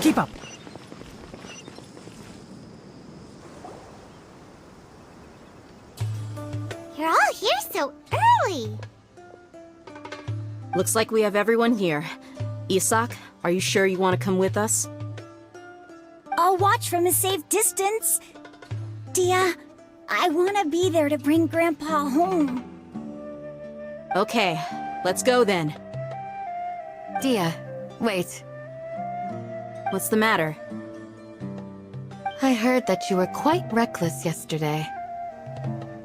Keep up. You're all here so early. Looks like we have everyone here. Isak, are you sure you want to come with us? I'll watch from a safe distance. Tia, I want to be there to bring Grandpa home. Okay, let's go then. Dia, wait. What's the matter? I heard that you were quite reckless yesterday.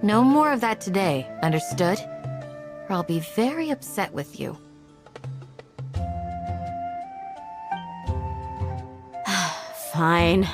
No more of that today, understood? Or I'll be very upset with you. Fine.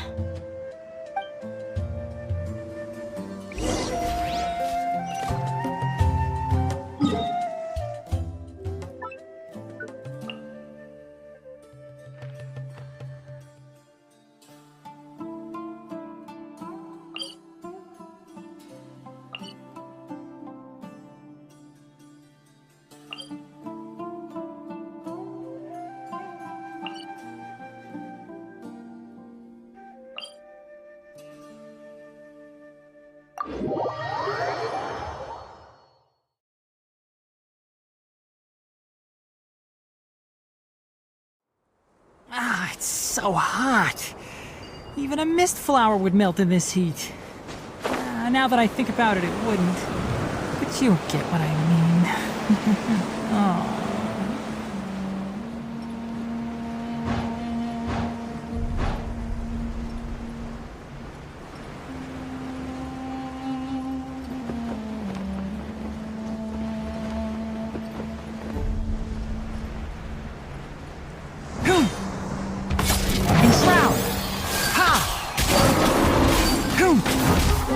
Ah, it's so hot. Even a mist flower would melt in this heat. Now that I think about it, it wouldn't. But you get what I mean. Oh.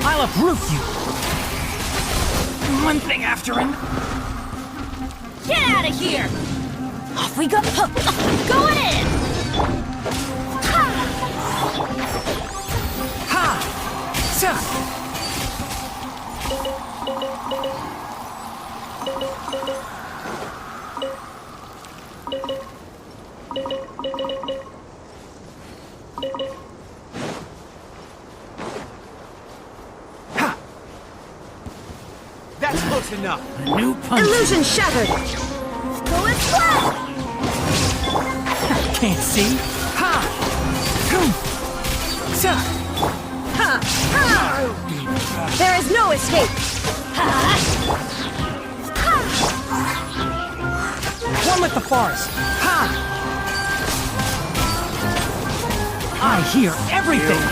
I'll uproot you! One thing after another. Get out of here! Off we go! Going in! Ha! Sa! That's close enough. A new punch. Illusion shattered! Going flat! Can't see. Ha! Boom! Sa! Ha! Ha! There is no escape! One with the forest. Ha! I hear everything.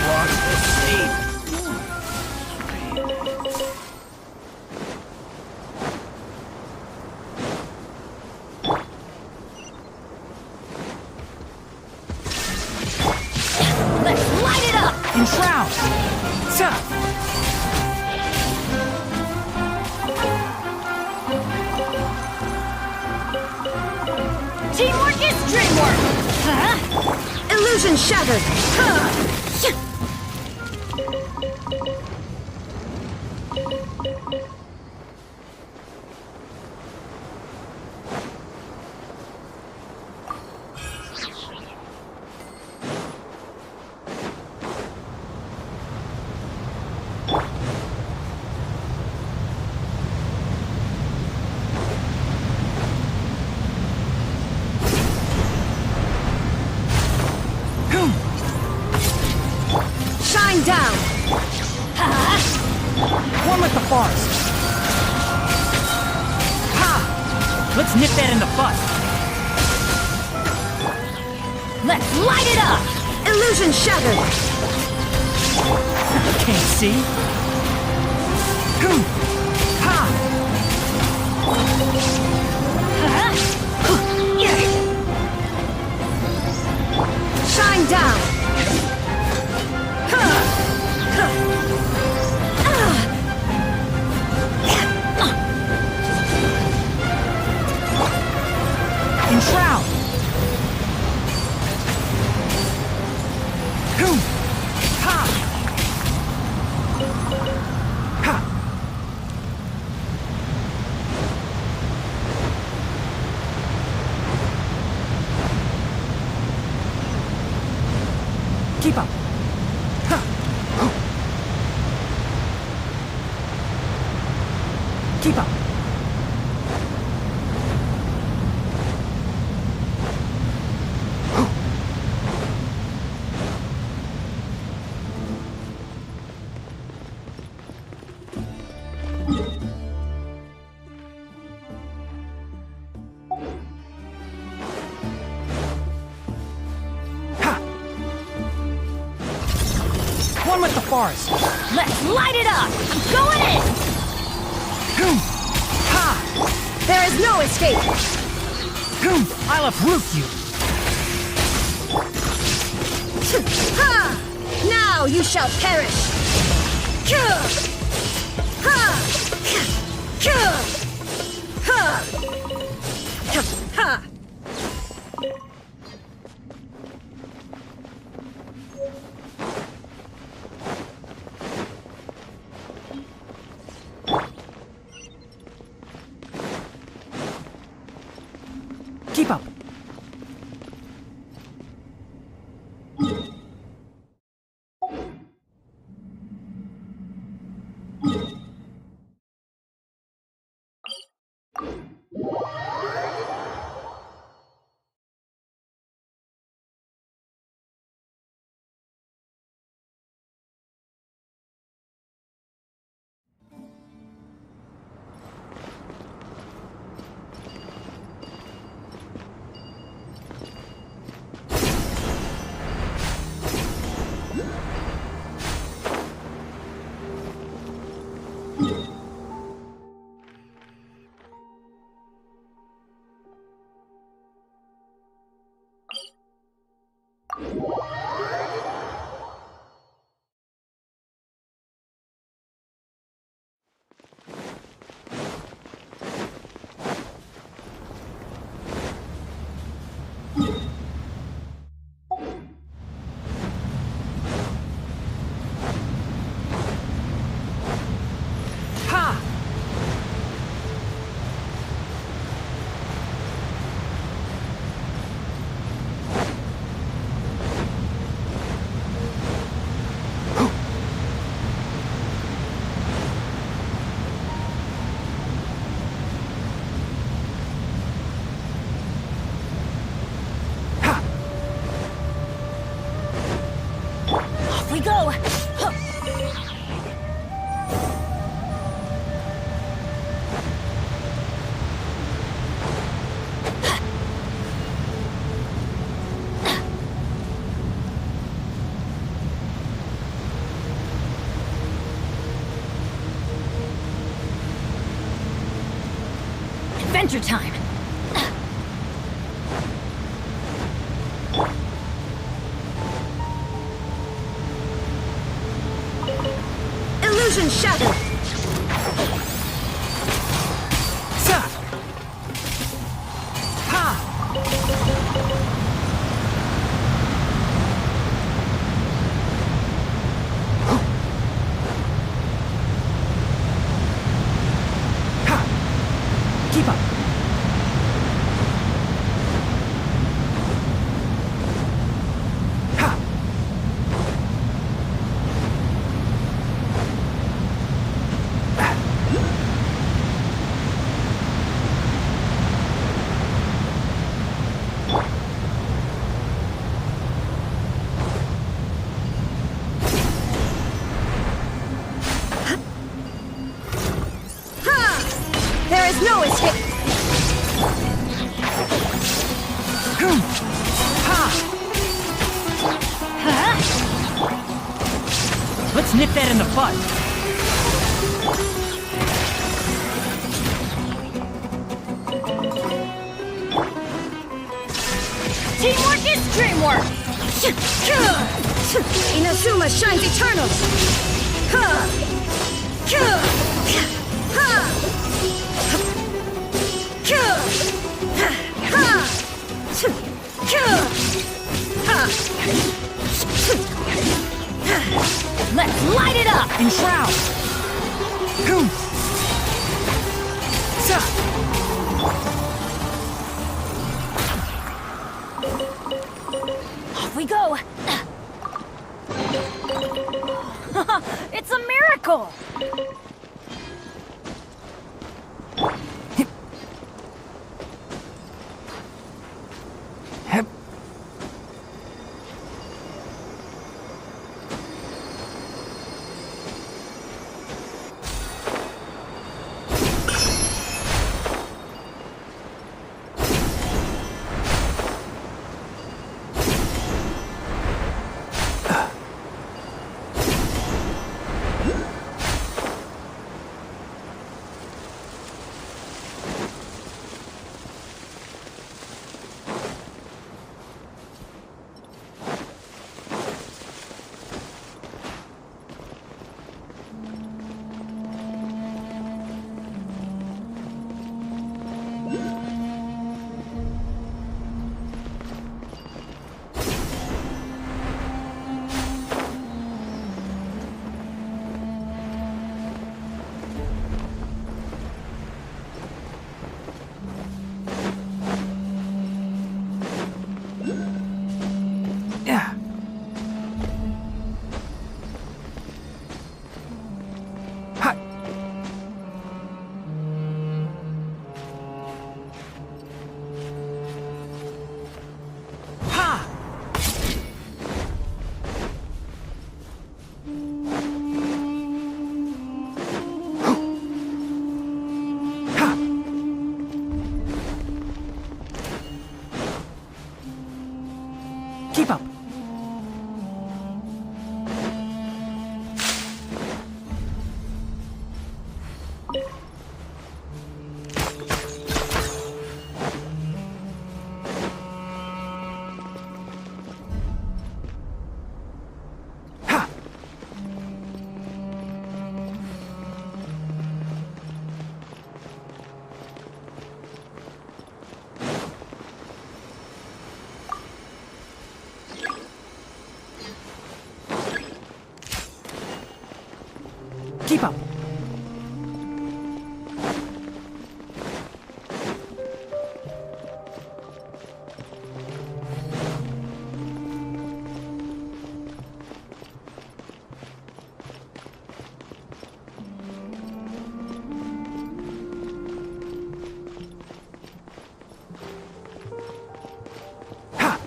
Let's light it up! Enshroud! Sa! Teamwork is dreamwork! Huh? Illusion shattered! Shine down! One with the forest. Ha! Let's nip that in the bud. Let's light it up! Illusion shattered! Can't see. Ha! Shine down! Enshroud! Ha! Ha! Keep up. Keep up. One with the forest. Let's light it up! I'm going in! Ha! There is no escape! I'll uproot you. Ha! Now you shall perish! Ha! Ha! Keep up. We go! Adventure time! Illusion shattered! Keep up. There is no escape! Let's nip that in the bud. Teamwork is dreamwork! Inazuma shines eternal! Let's light it up! Enshroud. Off we go! It's a miracle! Hep. Yeah. Ha. Ha. Ha. Keep up. Ha. Keep up. Ha.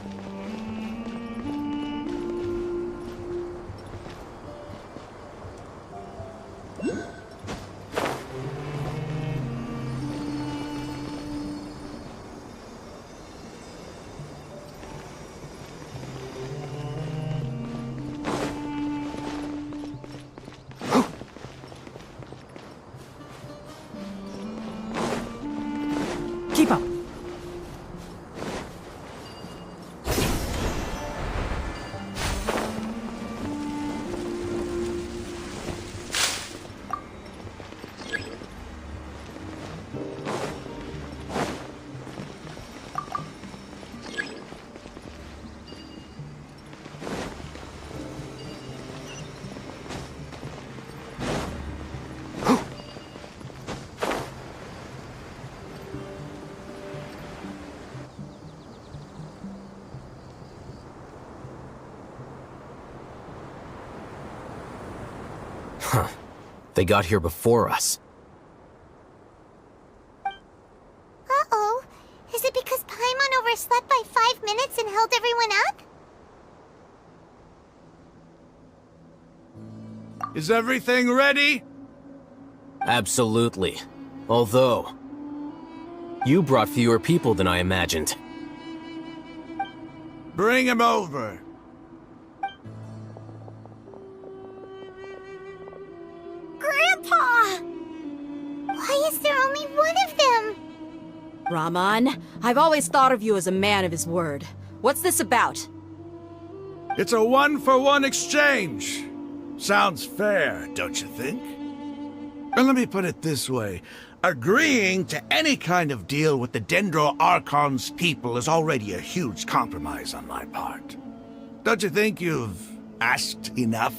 Keep up. Huh. They got here before us. Uh-oh. Is it because Paimon overslept by 5 minutes and held everyone up? Is everything ready? Absolutely. Although, you brought fewer people than I imagined. Bring him over. Grandpa! Why is there only one of them? Rahman, I've always thought of you as a man of his word. What's this about? It's a one-for-one exchange. Sounds fair, don't you think? And let me put it this way. Agreeing to any kind of deal with the Dendro Archon's people is already a huge compromise on my part. Don't you think you've asked enough?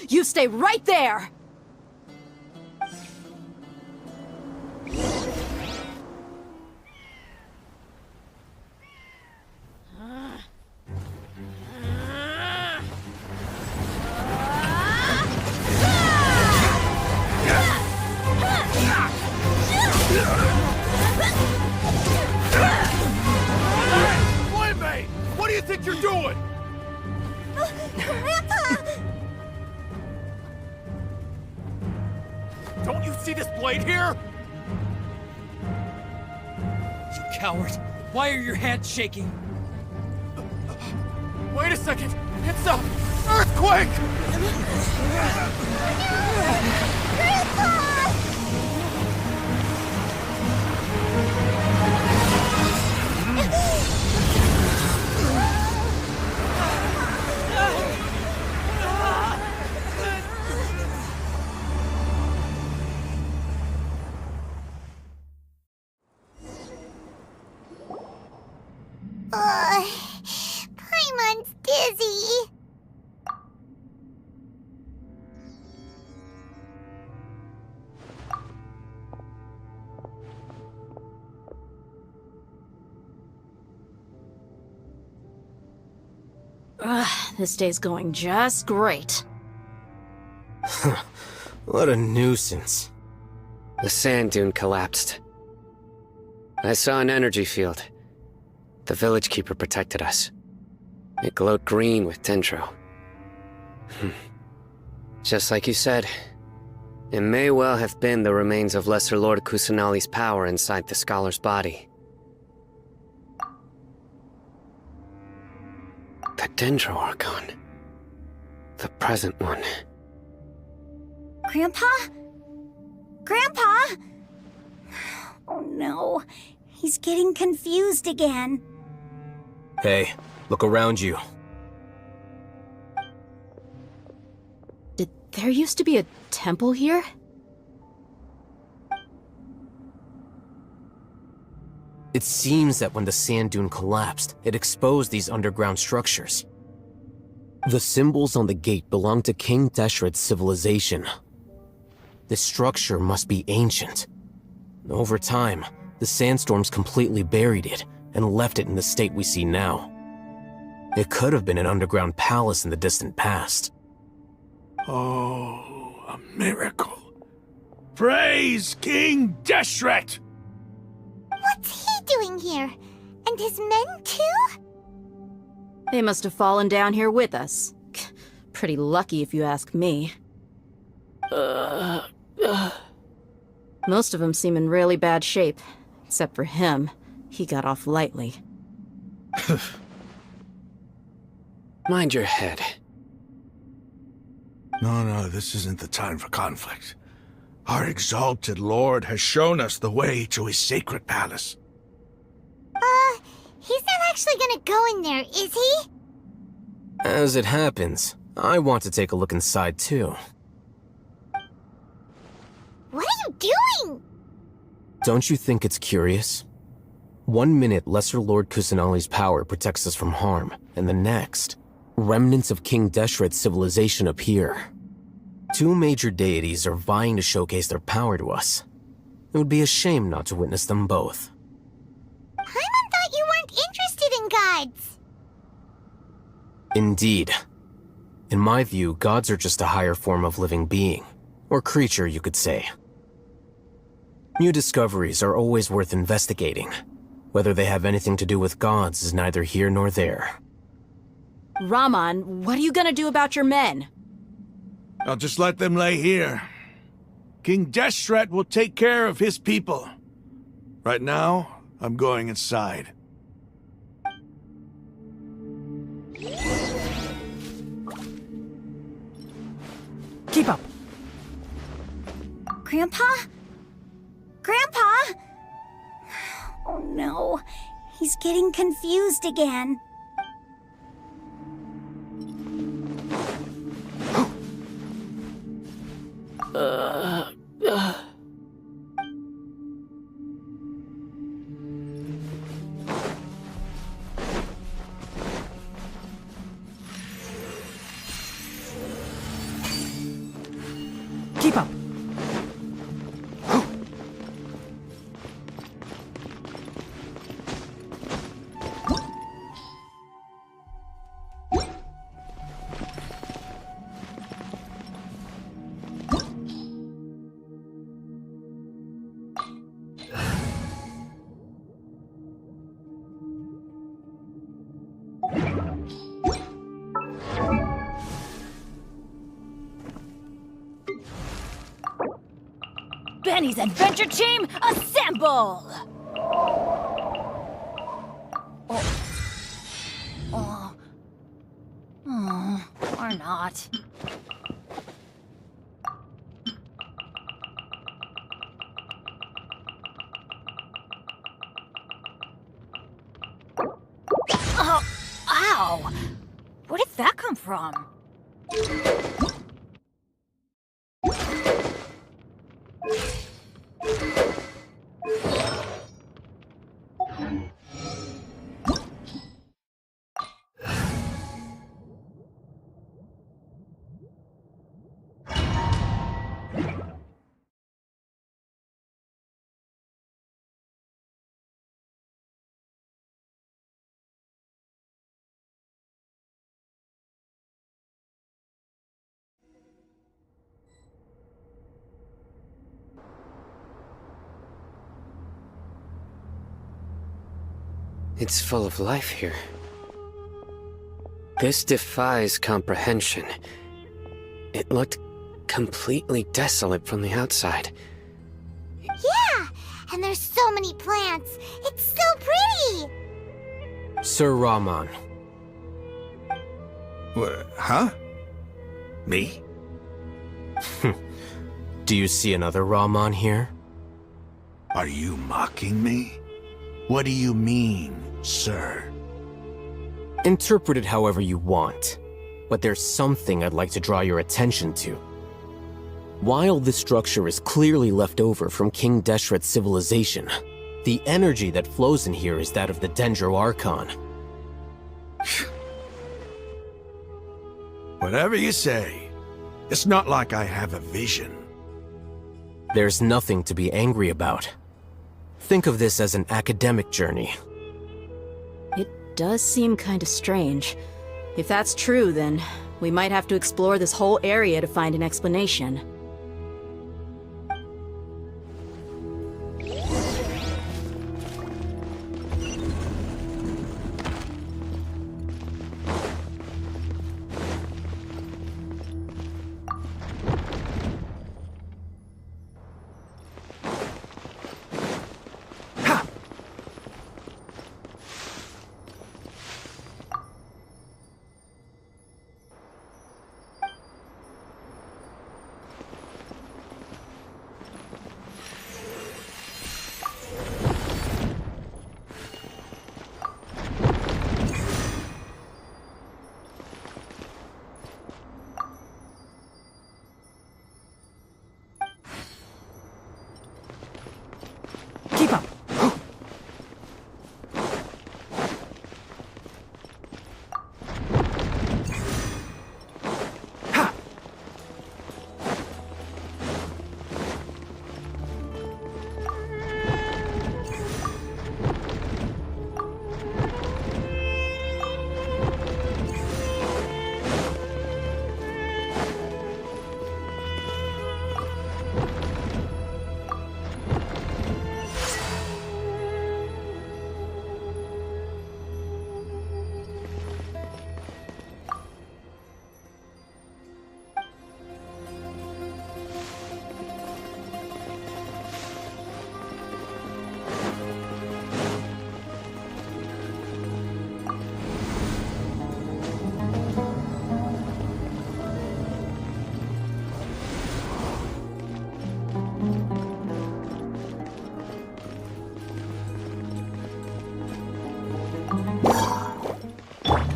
You stay right there! Don't you see this blade here? You coward! Why are your hands shaking? Wait a second! It's a earthquake! Paimon's dizzy. This day's going just great. What a nuisance. The sand dune collapsed. I saw an energy field. The village keeper protected us. It glowed green with dendro. Just like you said, it may well have been the remains of Lesser Lord Kusanali's power inside the scholar's body. The dendro archon. The present one. Grandpa? Grandpa? Oh no, he's getting confused again. Hey, look around you. Did there used to be a temple here? It seems that when the sand dune collapsed, it exposed these underground structures. The symbols on the gate belong to King Deshret's civilization. This structure must be ancient. Over time, the sandstorms completely buried it and left it in the state we see now. It could have been an underground palace in the distant past. Oh, a miracle. Praise King Deshret! What's he doing here? And his men too? They must have fallen down here with us. Pretty lucky if you ask me. Most of them seem in really bad shape. Except for him. He got off lightly. Mind your head. No, this isn't the time for conflict. Our exalted lord has shown us the way to his sacred palace. He's not actually gonna go in there, is he? As it happens, I want to take a look inside too. What are you doing? Don't you think it's curious? 1 minute, Lesser Lord Kusanali's power protects us from harm, and the next, remnants of King Deshret's civilization appear. 2 major deities are vying to showcase their power to us. It would be a shame not to witness them both. Paimon thought you weren't interested in gods. Indeed. In my view, gods are just a higher form of living being, or creature, you could say. New discoveries are always worth investigating. Whether they have anything to do with gods is neither here nor there. Raman, what are you gonna do about your men? I'll just let them lay here. King Deshret will take care of his people. Right now, I'm going inside. Keep up! Grandpa? Grandpa? Oh no, he's getting confused again. Keep up! Benny's adventure team, assemble! Or not. Oh, ow! Where did that come from? It's full of life here. This defies comprehension. It looked completely desolate from the outside. Yeah, and there's so many plants. It's so pretty. Sir Rahman. Huh? Me? Do you see another Rahman here? Are you mocking me? What do you mean, sir? Interpret it however you want, but there's something I'd like to draw your attention to. While this structure is clearly left over from King Deshret's civilization, the energy that flows in here is that of the Dendro Archon. Whatever you say. It's not like I have a vision. There's nothing to be angry about. Think of this as an academic journey. It does seem kinda strange. If that's true, then we might have to explore this whole area to find an explanation. Keep up.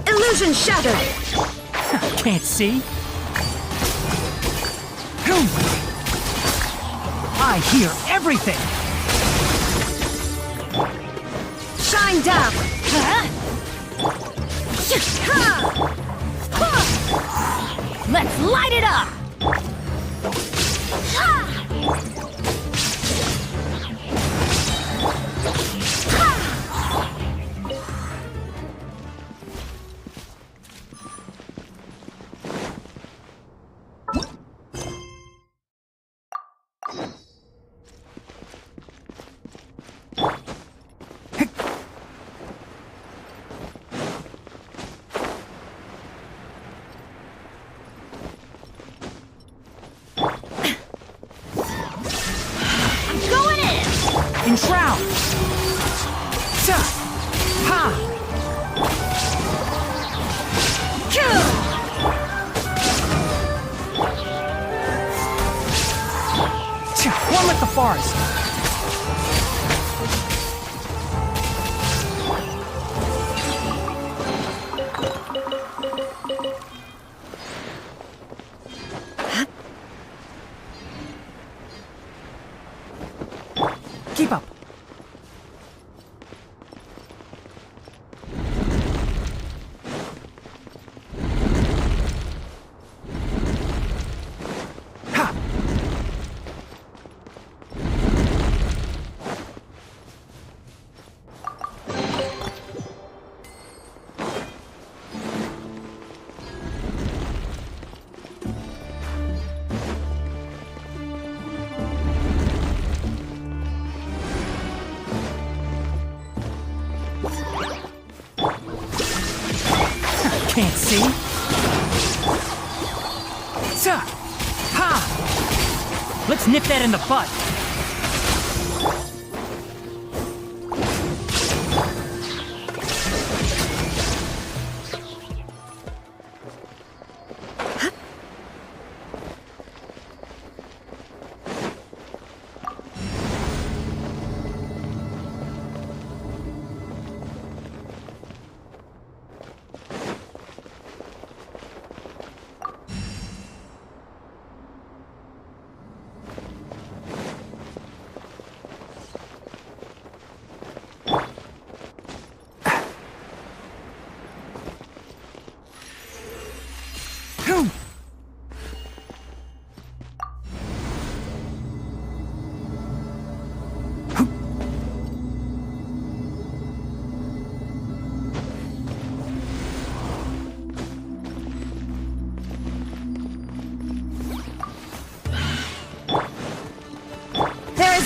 Illusion shattered! Can't see. I hear everything. Shine down! Let's light it up! Enshroud! Ta! Ha! Kill! One with the forest. Keep up. Ha! Can't see. Ta! Ha! Let's nip that in the bud.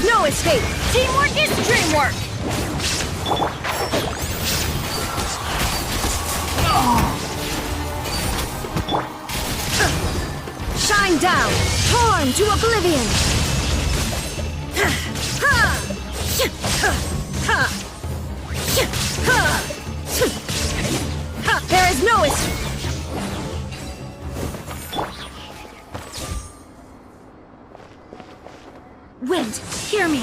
No escape! Teamwork is dreamwork! Shine down! Torn to oblivion! There is no escape! Wind, hear me!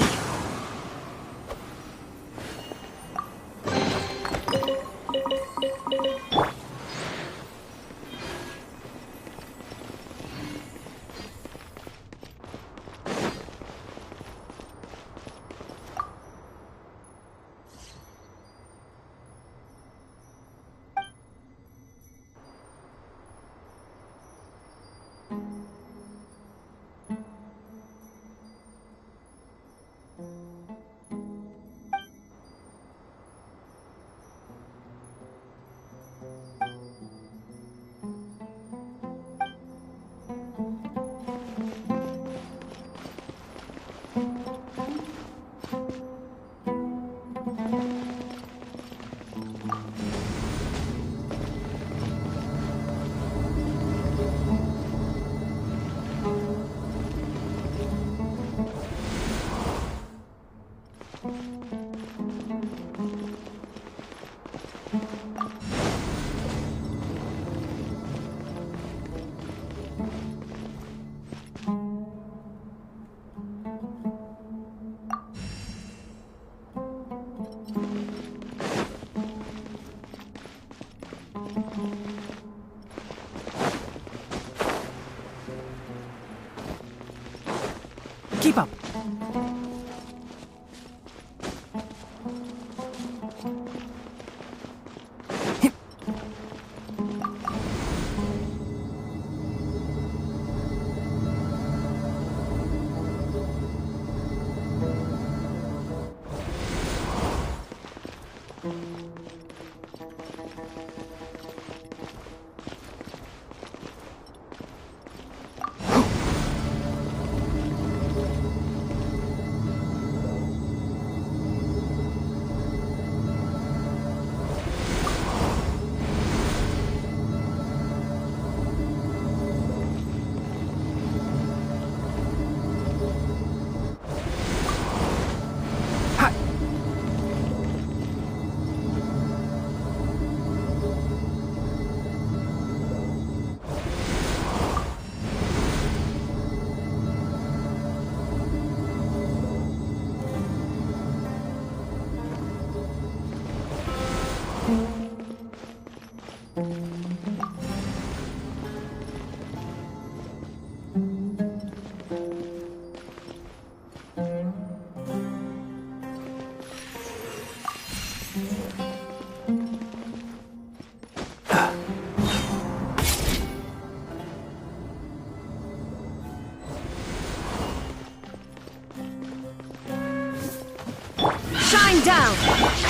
Shine down!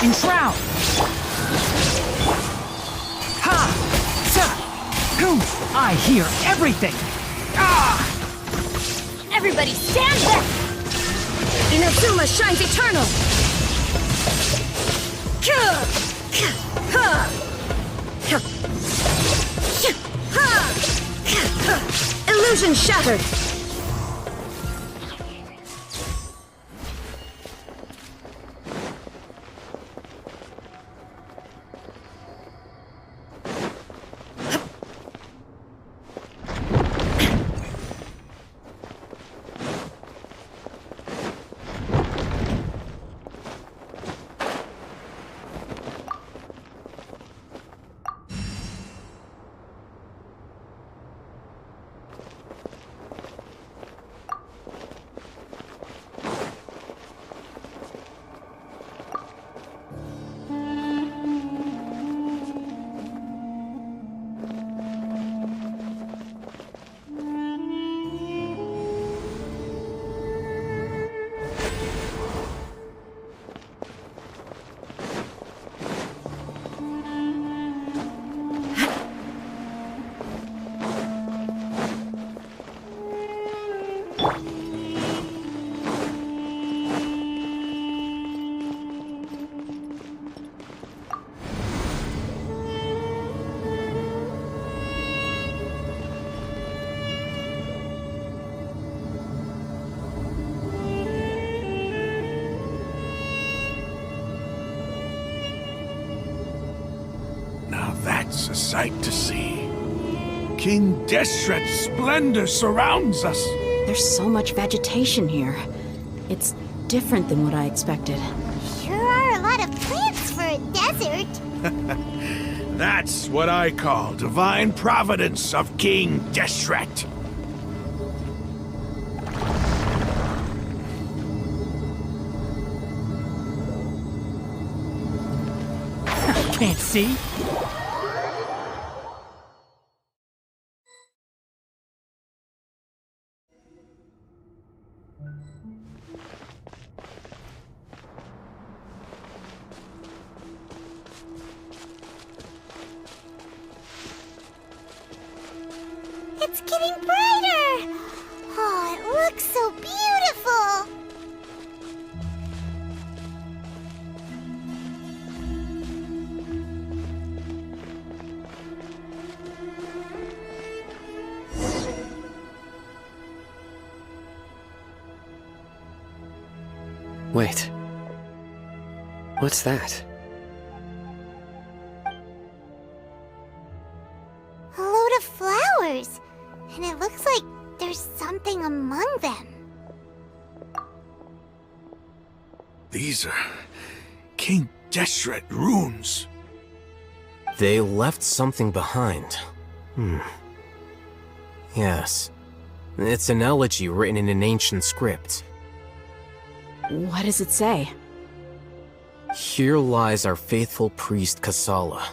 Enshroud! Ha! Sa! Boom! I hear everything! Ah! Everybody stand back! Inazuma shines eternal! Illusion shattered! Now that's a sight to see. King Deshret's splendor surrounds us. There's so much vegetation here. It's different than what I expected. Sure are a lot of plants for a desert. That's what I call divine providence of King Deshret. Can't see? It's getting brighter! Oh, it looks so beautiful! Wait. What's that? A load of flowers. And it looks like there's something among them. These are King Deshret runes. They left something behind. Yes. It's an elegy written in an ancient script. What does it say? Here lies our faithful priest Kasala.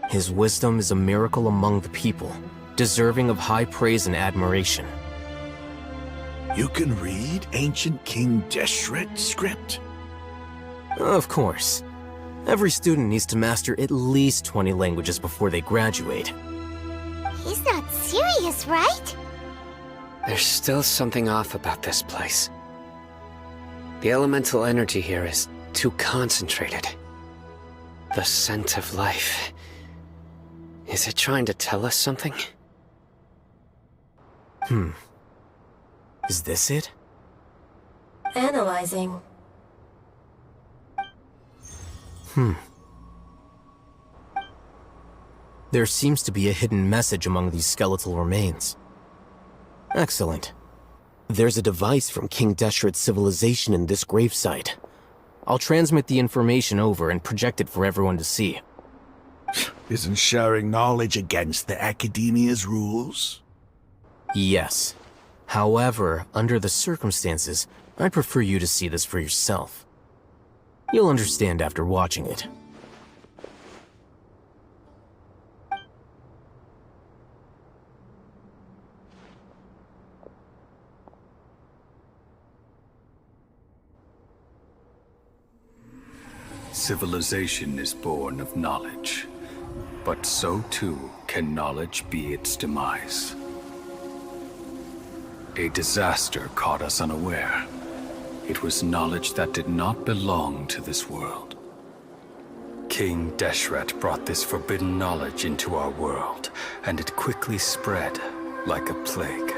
His wisdom is a miracle among the people, deserving of high praise and admiration. You can read ancient King Deshret script? Of course. Every student needs to master at least 20 languages before they graduate. He's not serious, right? There's still something off about this place. The elemental energy here is too concentrated. The scent of life. Is it trying to tell us something? Is this it? Analyzing. There seems to be a hidden message among these skeletal remains. Excellent. There's a device from King Deshret's civilization in this gravesite. I'll transmit the information over and project it for everyone to see. Isn't sharing knowledge against the Academia's rules? Yes. However, under the circumstances, I'd prefer you to see this for yourself. You'll understand after watching it. Civilization is born of knowledge, but so too can knowledge be its demise. A disaster caught us unaware. It was knowledge that did not belong to this world. King Deshret brought this forbidden knowledge into our world, and it quickly spread like a plague.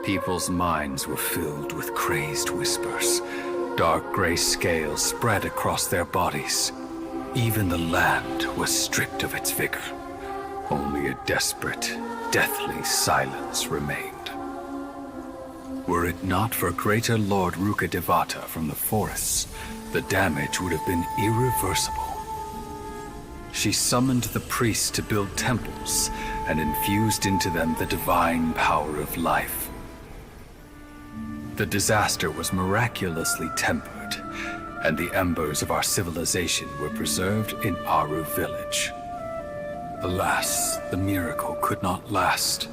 People's minds were filled with crazed whispers. Dark gray scales spread across their bodies. Even the land was stripped of its vigor. Only a desperate, deathly silence remained. Were it not for greater Lord Rukkhadevata from the forests, the damage would have been irreversible. She summoned the priests to build temples and infused into them the divine power of life. The disaster was miraculously tempered, and the embers of our civilization were preserved in Aru village. Alas, the miracle could not last.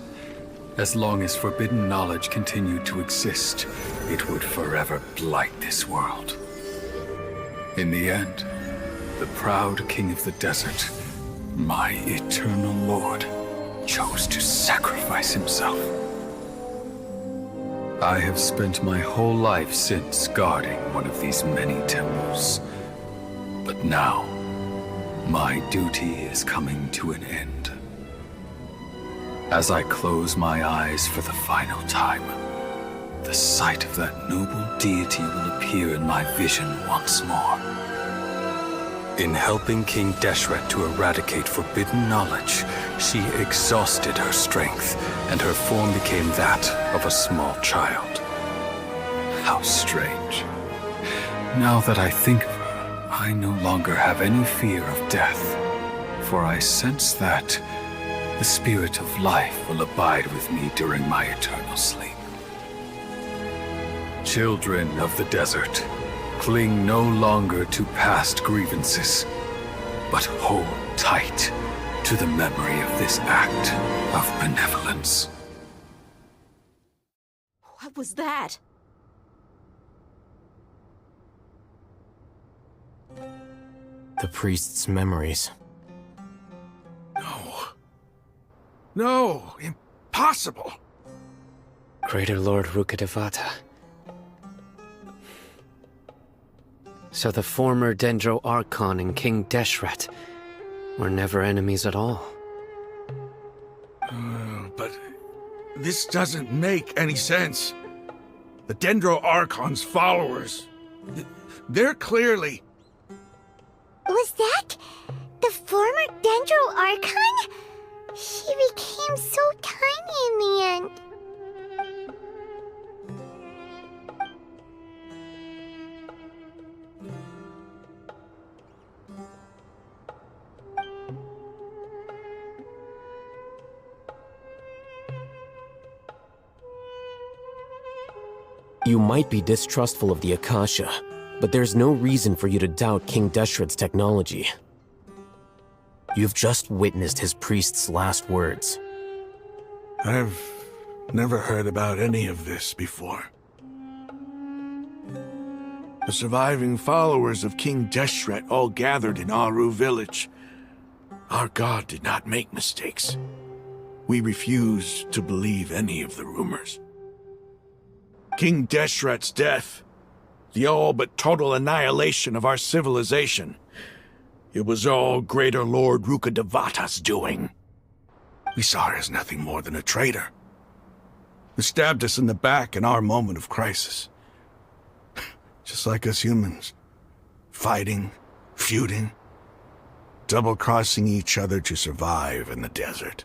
As long as forbidden knowledge continued to exist, it would forever blight this world. In the end, the proud king of the desert, my eternal lord, chose to sacrifice himself. I have spent my whole life since guarding one of these many temples. But now, my duty is coming to an end. As I close my eyes for the final time, the sight of that noble deity will appear in my vision once more. In helping King Deshret to eradicate forbidden knowledge, she exhausted her strength, and her form became that of a small child. How strange. Now that I think of her, I no longer have any fear of death, for I sense that the spirit of life will abide with me during my eternal sleep. Children of the desert, cling no longer to past grievances, but hold tight to the memory of this act of benevolence. What was that? The priest's memories. No. No, impossible. Greater Lord Rukkhadevata. So the former Dendro Archon and King Deshret were never enemies at all. But this doesn't make any sense. The Dendro Archon's followers, they're clearly... Was that the former Dendro Archon? She became so tiny in the end. You might be distrustful of the Akasha, but there's no reason for you to doubt King Deshret's technology. You've just witnessed his priest's last words. I've never heard about any of this before. The surviving followers of King Deshret all gathered in Aru village. Our god did not make mistakes. We refuse to believe any of the rumors. King Deshret's death, the all but total annihilation of our civilization, it was all Greater Lord Rukkhadevata's doing. We saw her as nothing more than a traitor, who stabbed us in the back in our moment of crisis. Just like us humans, fighting, feuding, double-crossing each other to survive in the desert.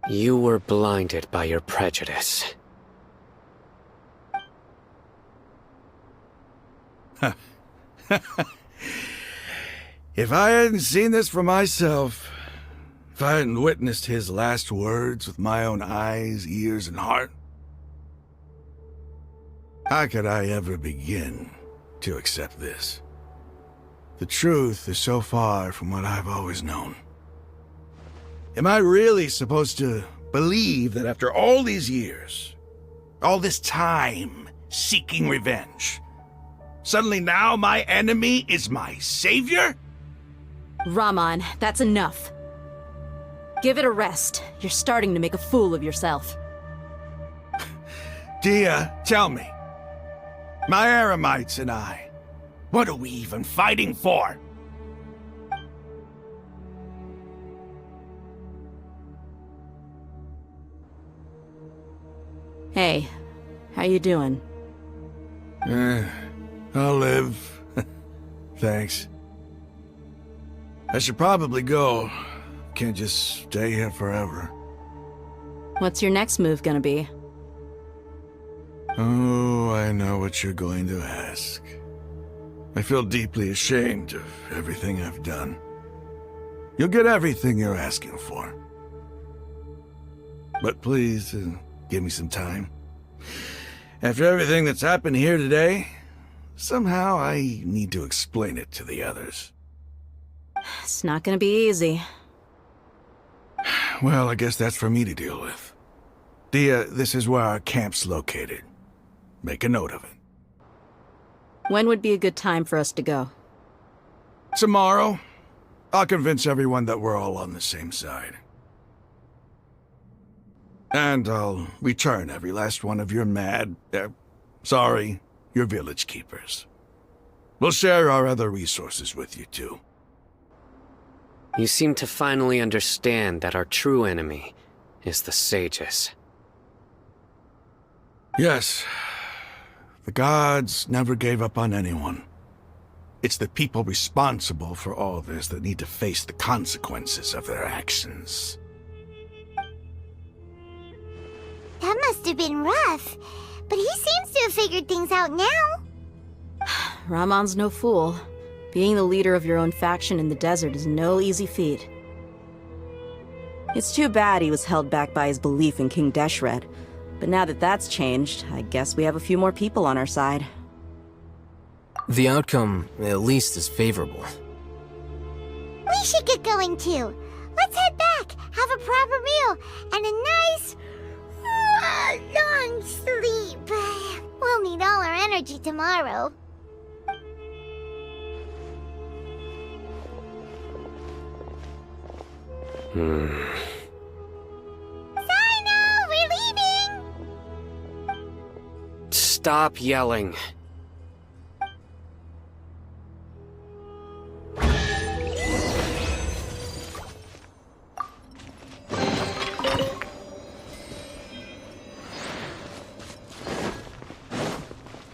You were blinded by your prejudice. If I hadn't seen this for myself, If I hadn't witnessed his last words with my own eyes, ears, and heart, how could I ever begin to accept this? The truth is so far from what I've always known. Am I really supposed to believe that after all these years, all this time seeking revenge, suddenly now my enemy is my savior? Rahman, that's enough. Give it a rest. You're starting to make a fool of yourself. Dia, tell me. My Eremites and I, what are we even fighting for? Hey, how you doing? I'll live. Thanks. I should probably go. Can't just stay here forever. What's your next move gonna be? Oh, I know what you're going to ask. I feel deeply ashamed of everything I've done. You'll get everything you're asking for. But please, give me some time. After everything that's happened here today, somehow I need to explain it to the others. It's not gonna be easy. Well, I guess that's for me to deal with. Dia, this is where our camp's located. Make a note of it. When would be a good time for us to go? Tomorrow, I'll convince everyone that we're all on the same side. And I'll return every last one of your your village keepers. We'll share our other resources with you too. You seem to finally understand that our true enemy is the sages. Yes. The gods never gave up on anyone. It's the people responsible for all this that need to face the consequences of their actions. That must have been rough, but he seems to have figured things out now. Rahman's no fool. Being the leader of your own faction in the desert is no easy feat. It's too bad he was held back by his belief in King Deshret. But now that that's changed, I guess we have a few more people on our side. The outcome, at least, is favorable. We should get going too. Let's head back, have a proper meal, and a nice, long sleep. We'll need all our energy tomorrow. Sino, we're leaving! Stop yelling.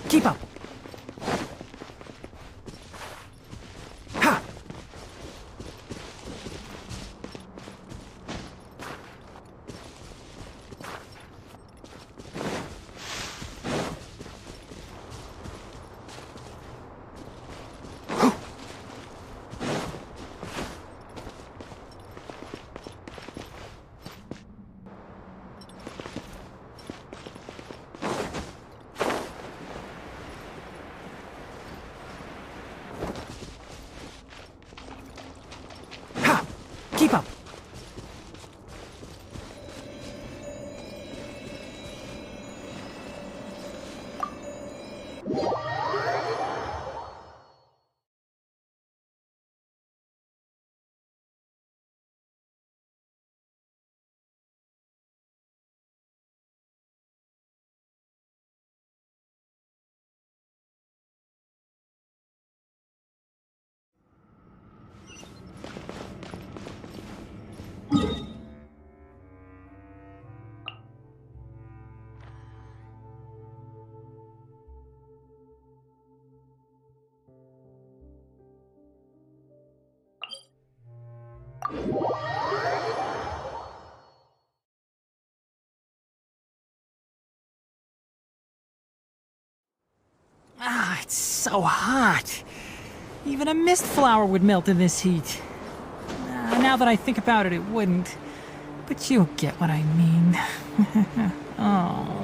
Keep up. Ha! Keep up. Ah, it's so hot. Even a mist flower would melt in this heat. Now that I think about it, it wouldn't. But you'll get what I mean. Oh.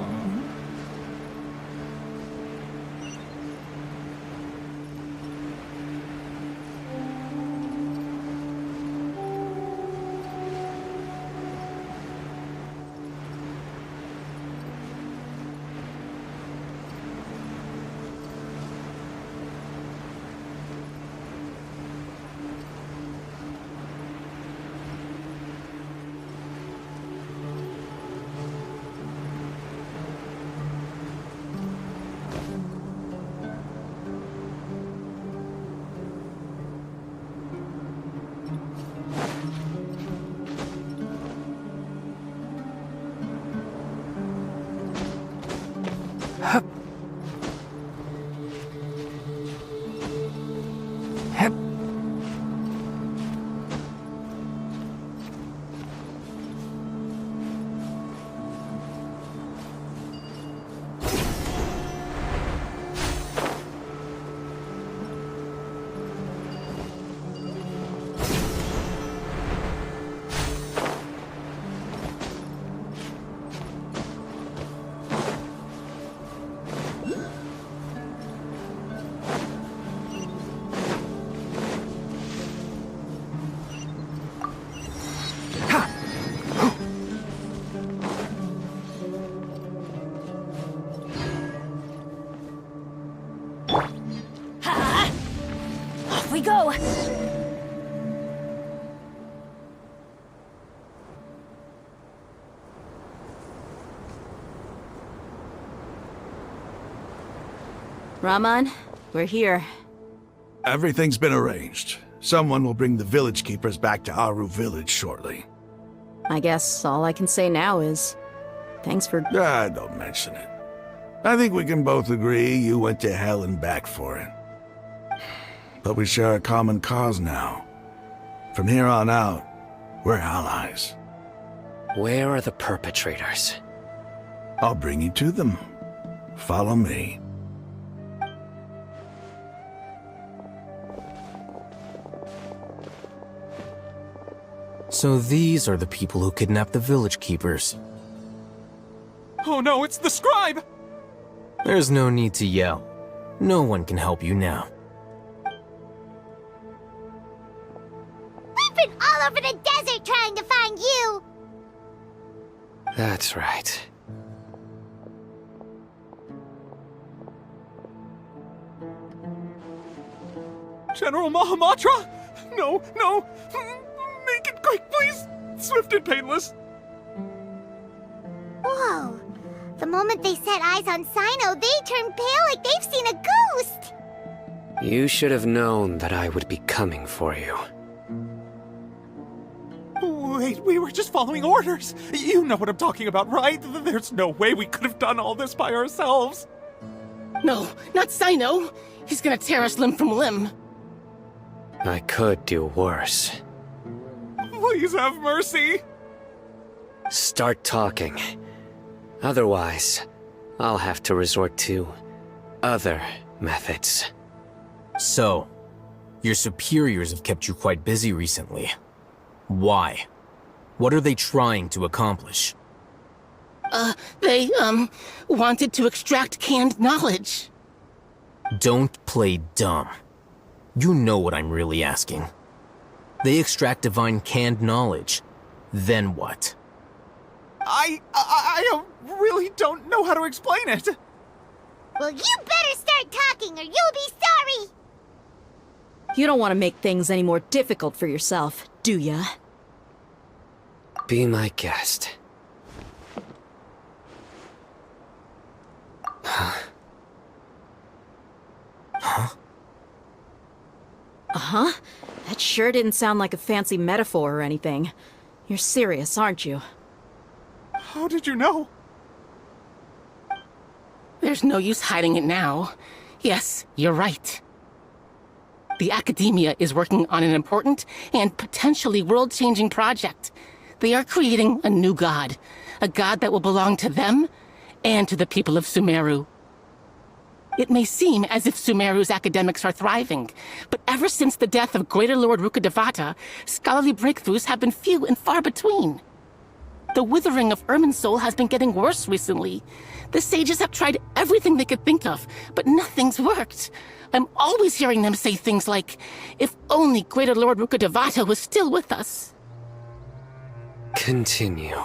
We go! Rahman, we're here. Everything's been arranged. Someone will bring the village keepers back to Aru village shortly. I guess all I can say now is... thanks for... Don't mention it. I think we can both agree you went to hell and back for it. But we share a common cause now. From here on out, we're allies. Where are the perpetrators? I'll bring you to them. Follow me. So these are the people who kidnapped the village keepers. Oh no, it's the scribe! There's no need to yell. No one can help you now. We've been all over the desert trying to find you! That's right. General Mahamatra? No, no! Make it quick, please! Swift and painless! Whoa. The moment they set eyes on Sino, they turned pale like they've seen a ghost! You should have known that I would be coming for you. Wait, we were just following orders. You know what I'm talking about, right? There's no way we could have done all this by ourselves. No, not Sino. He's gonna tear us limb from limb. I could do worse. Please have mercy. Start talking. Otherwise, I'll have to resort to other methods. So, your superiors have kept you quite busy recently. Why? What are they trying to accomplish? They wanted to extract canned knowledge. Don't play dumb. You know what I'm really asking. They extract divine canned knowledge. Then what? I really don't know how to explain it. Well, you better start talking or you'll be sorry! You don't want to make things any more difficult for yourself, do ya? Be my guest. Uh-huh? That sure didn't sound like a fancy metaphor or anything. You're serious, aren't you? How did you know? There's no use hiding it now. Yes, you're right. The Academia is working on an important and potentially world-changing project. They are creating a new god. A god that will belong to them and to the people of Sumeru. It may seem as if Sumeru's academics are thriving, but ever since the death of Greater Lord Rukkhadevata, scholarly breakthroughs have been few and far between. The withering of Irminsul has been getting worse recently. The sages have tried everything they could think of, but nothing's worked. I'm always hearing them say things like, if only Greater Lord Rukkhadevata was still with us. Continue.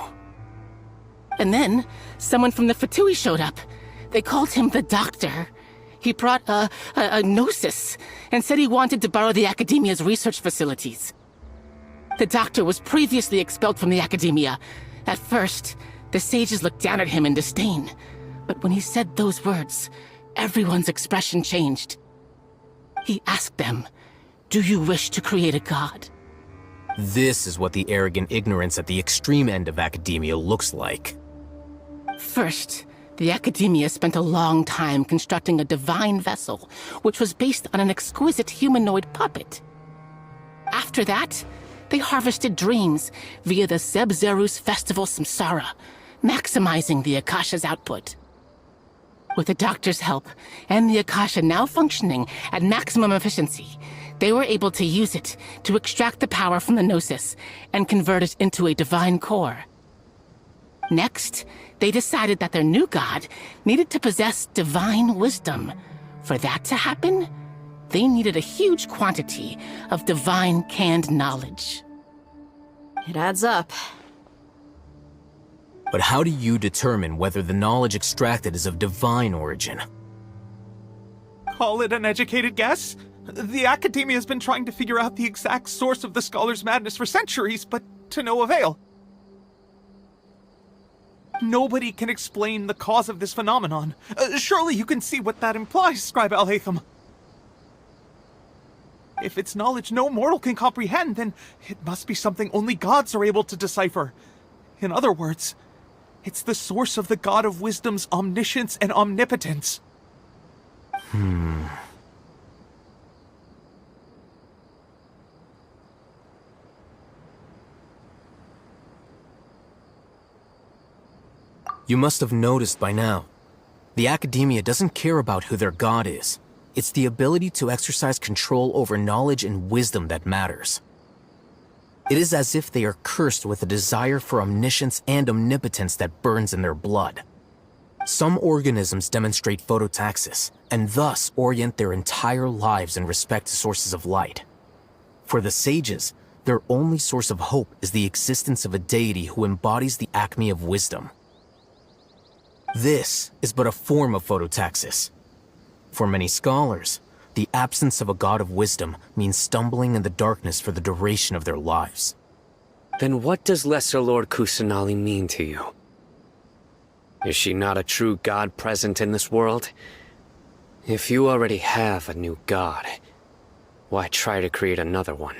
And then, someone from the Fatui showed up. They called him the Doctor. He brought a gnosis and said he wanted to borrow the Academia's research facilities. The Doctor was previously expelled from the Academia. At first, the sages looked down at him in disdain. But when he said those words, everyone's expression changed. He asked them, "Do you wish to create a god?" This is what the arrogant ignorance at the extreme end of academia looks like. First, the Academia spent a long time constructing a divine vessel, which was based on an exquisite humanoid puppet. After that, they harvested dreams via the Sebzerus Festival Samsara, maximizing the Akasha's output. With the Doctor's help, and the Akasha now functioning at maximum efficiency, they were able to use it to extract the power from the Gnosis and convert it into a divine core. Next, they decided that their new god needed to possess divine wisdom. For that to happen, they needed a huge quantity of divine canned knowledge. It adds up. But how do you determine whether the knowledge extracted is of divine origin? Call it an educated guess? The Academia has been trying to figure out the exact source of the scholar's madness for centuries, but to no avail. Nobody can explain the cause of this phenomenon. Surely you can see what that implies, Scribe Al-Haytham. If it's knowledge no mortal can comprehend, then it must be something only gods are able to decipher. In other words, it's the source of the God of Wisdom's omniscience and omnipotence. You must have noticed by now. The Academia doesn't care about who their god is. It's the ability to exercise control over knowledge and wisdom that matters. It is as if they are cursed with a desire for omniscience and omnipotence that burns in their blood. Some organisms demonstrate phototaxis, and thus orient their entire lives in respect to sources of light. For the sages, their only source of hope is the existence of a deity who embodies the acme of wisdom. This is but a form of phototaxis. For many scholars, the absence of a god of wisdom means stumbling in the darkness for the duration of their lives. Then what does Lesser Lord Kusanali mean to you? Is she not a true god present in this world? If you already have a new god, why try to create another one?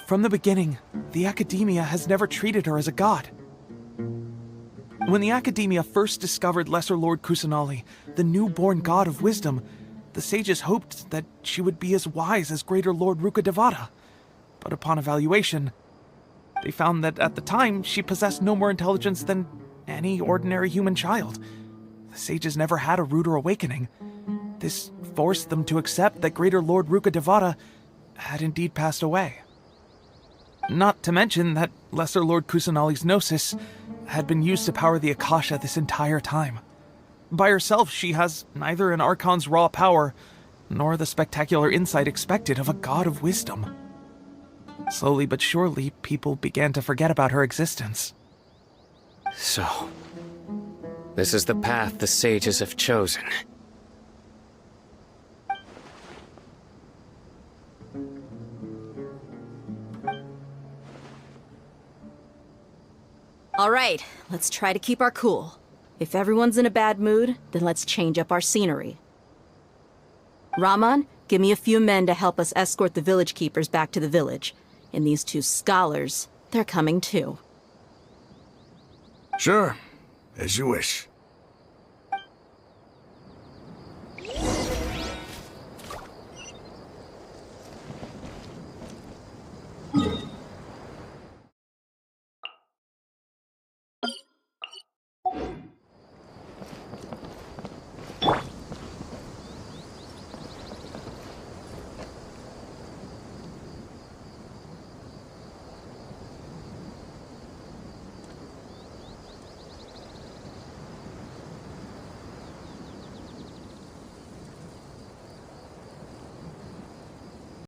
From the beginning, the Academia has never treated her as a god. When the Academia first discovered Lesser Lord Kusanali, the newborn god of wisdom, the sages hoped that she would be as wise as Greater Lord Rukkhadevata. But upon evaluation, they found that at the time she possessed no more intelligence than any ordinary human child. The sages never had a ruder awakening. This forced them to accept that Greater Lord Rukkhadevata had indeed passed away. Not to mention that Lesser Lord Kusanali's Gnosis had been used to power the Akasha this entire time. By herself, she has neither an Archon's raw power, nor the spectacular insight expected of a god of wisdom. Slowly but surely, people began to forget about her existence. So, this is the path the sages have chosen. All right, let's try to keep our cool. If everyone's in a bad mood, then let's change up our scenery. Rahman, give me a few men to help us escort the village keepers back to the village. And these two scholars, they're coming too. Sure, as you wish.